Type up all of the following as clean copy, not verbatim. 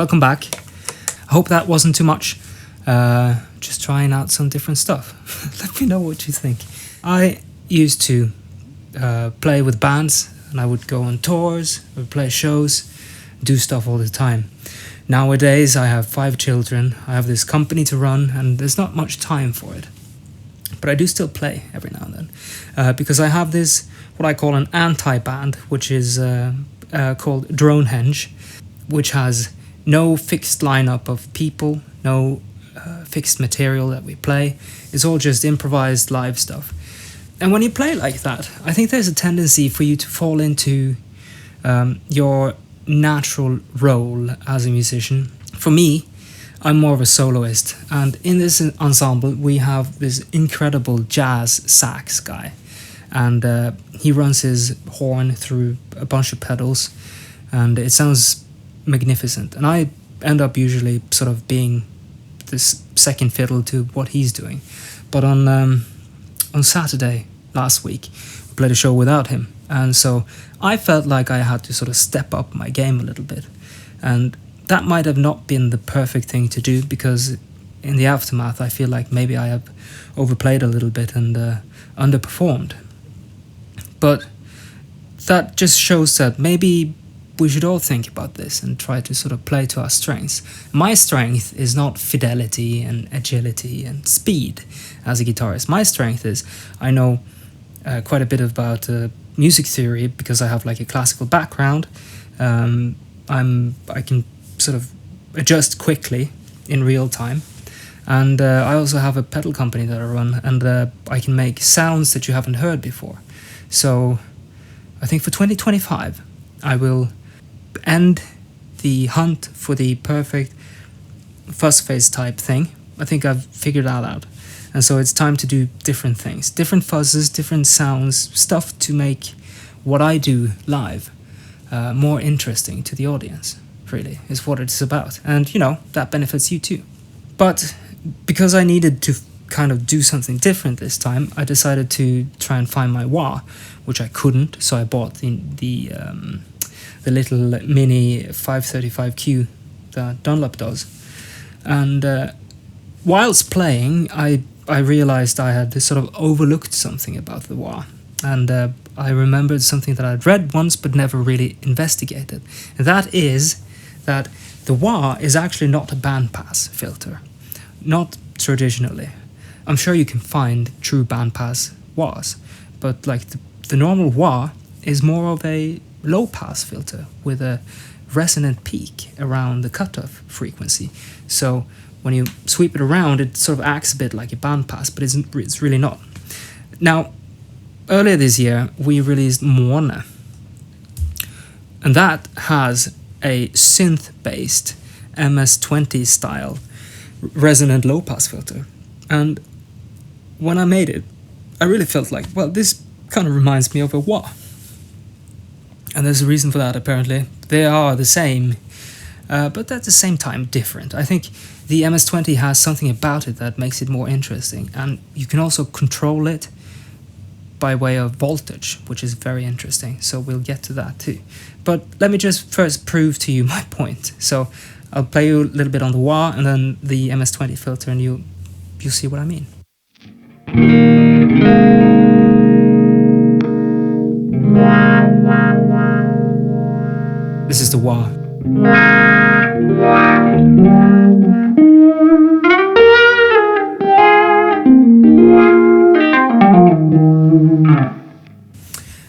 welcome back. I hope that wasn't too much. Just trying out some different stuff. Let me know what you think. I used to play with bands, and I would go on tours, I would play shows, do stuff all the time. Nowadays I have 5 children, I have this company to run, and there's not much time for it. But I do still play every now and then, because I have this, what I call an anti-band, which is called Dronehenge, which has no fixed lineup of people, no fixed material that we play. It's all just improvised live stuff. And when you play like that, I think there's a tendency for you to fall into your natural role as a musician. For me, I'm more of a soloist, and in this ensemble we have this incredible jazz sax guy, and he runs his horn through a bunch of pedals, and it sounds magnificent. And I end up usually sort of being this second fiddle to what he's doing. But on Saturday last week, we played a show without him, and so I felt like I had to sort of step up my game a little bit, and that might have not been the perfect thing to do, because in the aftermath I feel like maybe I have overplayed a little bit and underperformed. But that just shows that maybe we should all think about this and try to sort of play to our strengths. My strength is not fidelity and agility and speed as a guitarist. My strength is I know quite a bit about music theory, because I have like a classical background. I can sort of adjust quickly in real time, and I also have a pedal company that I run, and I can make sounds that you haven't heard before. So I think for 2025 I will end the hunt for the perfect fuzz face type thing. I think I've figured that out, and so it's time to do different things, different fuzzes, different sounds, stuff to make what I do live more interesting to the audience. Really is what it's about, and you know, that benefits you too. But because I needed to kind of do something different this time, I decided to try and find my wah, which I couldn't, so I bought the little mini 535Q that Dunlop does. And whilst playing, I realized I had sort of overlooked something about the wah, and I remembered something that I'd read once but never really investigated, and that is that the wah is actually not a bandpass filter, not traditionally. I'm sure you can find true bandpass wahs, but like the normal wah is more of a low-pass filter with a resonant peak around the cutoff frequency. So when you sweep it around, it sort of acts a bit like a bandpass, but it's really not. Now, earlier this year, we released MÅNE, and that has a synth-based MS-20 style resonant low-pass filter. And when I made it, I really felt like, well, this kind of reminds me of a wah. And there's a reason for that, apparently. They are the same, but at the same time different. I think the MS-20 has something about it that makes it more interesting, and you can also control it by way of voltage, which is very interesting, so we'll get to that too. But let me just first prove to you my point. So I'll play you a little bit on the wah and then the MS-20 filter, and you'll see what I mean. This is the wah.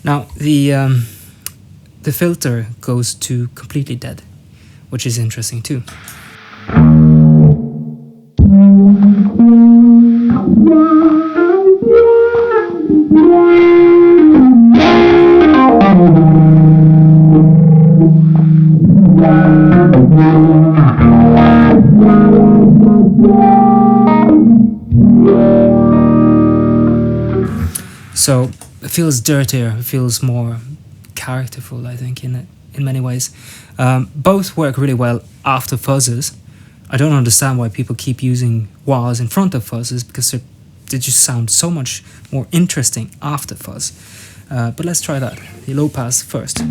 Now the filter goes to completely dead, which is interesting too. So it feels dirtier, it feels more characterful, I think, in many ways. Both work really well after fuzzes. I don't understand why people keep using wahs in front of fuzzes, because they just sound so much more interesting after fuzz. But let's try that. The low pass first.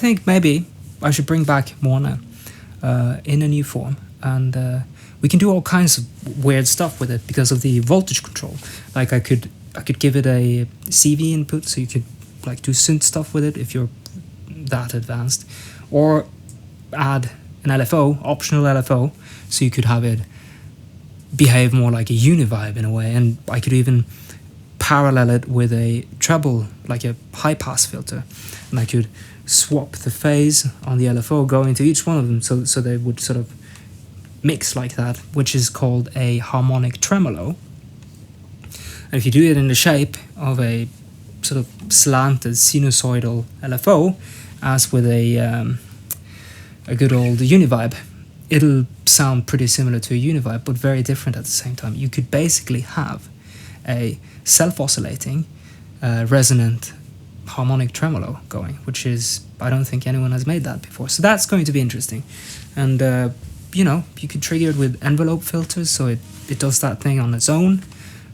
think maybe I should bring back MÅNE in a new form, and we can do all kinds of weird stuff with it because of the voltage control. Like I could give it a CV input, so you could like do synth stuff with it if you're that advanced, or add an LFO, optional LFO, so you could have it behave more like a univibe in a way, and I could even parallel it with a treble, like a high pass filter, and I could swap the phase on the LFO going to each one of them, so they would sort of mix like that, which is called a harmonic tremolo. And if you do it in the shape of a sort of slanted sinusoidal LFO, as with a good old univibe, it'll sound pretty similar to a univibe, but very different at the same time. You could basically have a self-oscillating, resonant harmonic tremolo going, which is, I don't think anyone has made that before. So that's going to be interesting. And, you know, you could trigger it with envelope filters, so it does that thing on its own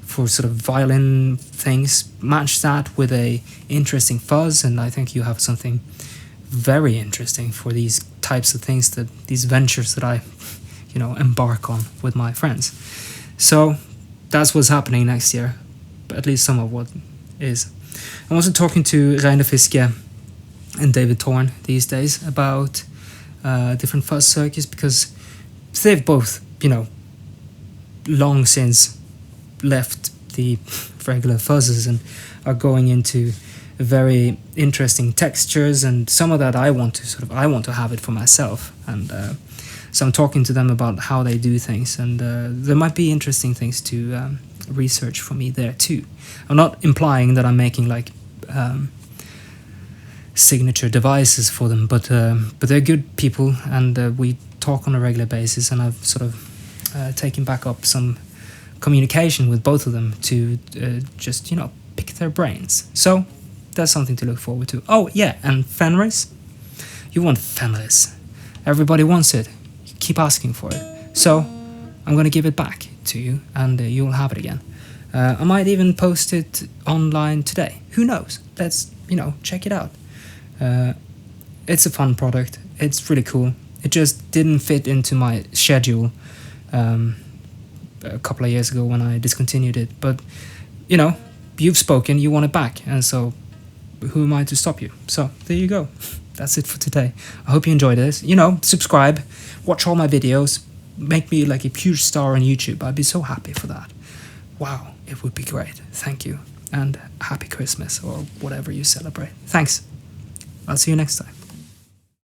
for sort of violin things. Match that with a interesting fuzz, and I think you have something very interesting for these types of things, these ventures that I, you know, embark on with my friends. So that's what's happening next year, but at least some of what is. I'm also talking to Reine Fiske and David Thorne these days about different fuzz circuits, because they've both, you know, long since left the regular fuzzes and are going into very interesting textures, and some of that I want to have it for myself, and so I'm talking to them about how they do things, and there might be interesting things to research for me there too. I'm not implying that I'm making like signature devices for them, but they're good people, and we talk on a regular basis, and I've sort of taken back up some communication with both of them to just, you know, pick their brains. So that's something to look forward to. Oh yeah, and FENRIS. You want FENRIS. Everybody wants it. You keep asking for it. So I'm going to give it back to you, and you'll have it again. I might even post it online today. Who knows? Let's, you know, check it out. It's a fun product. It's really cool. It just didn't fit into my schedule a couple of years ago when I discontinued it. But, you know, you've spoken, you want it back, and so who am I to stop you? So there you go. That's it for today. I hope you enjoyed this. You know, subscribe, watch all my videos, make me like a huge star on YouTube. I'd be so happy for that. Wow, it would be great. Thank you, and happy Christmas or whatever you celebrate. Thanks. I'll see you next time.